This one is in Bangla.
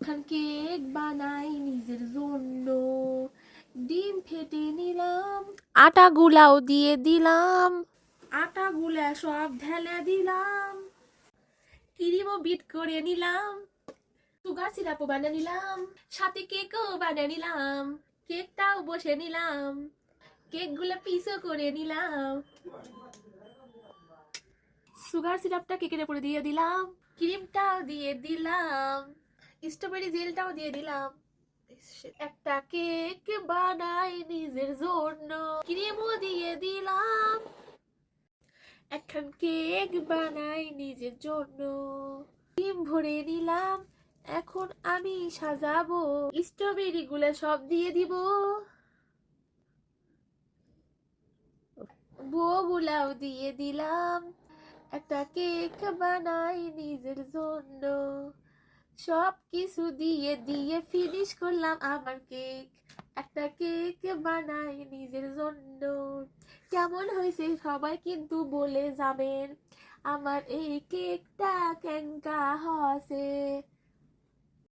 একখান কেক বানাই নিজের জন্য, ডিম ফেটে নিলাম, আটা গুলাও দিয়ে দিলাম, আটা গুলা সব ঢেলে দিলাম, ক্রিমও বিট করে নিলাম, সুগার সিরাপও বানিয়ে নিলাম, সাথে কেকও বানিয়ে নিলাম, কেকটাও বসে নিলাম, কেক গুলা পিসও করে নিলাম, সুগার সিরাপটা কেকের উপরে দিয়ে দিলাম, ক্রিমটাও দিয়ে দিলাম, স্ট্রবেরি জেলটাও দিয়ে দিলাম। একটা কেক বানাই নিজের জন্য, ক্রিমও দিয়ে দিলাম, একখান কেক বানাই নিজের জন্য, ক্রিম ভরে নিলাম, এখন আমি সাজাবো, স্ট্রবেরি গুলা সব দিয়ে দিব, বউগুলাও দিয়ে দিলাম, একটা কেক বানাই নিজের জন্য, সব কিছু দিয়ে দিয়ে ফিনিশ করলাম আমার কেক, একটা কেক বানাই নিজের জন্য। কেমন হয়েছে সবাই কিন্তু বলে যাবেন, আমার এই কেকটা কেঙ্কা হয়েছে।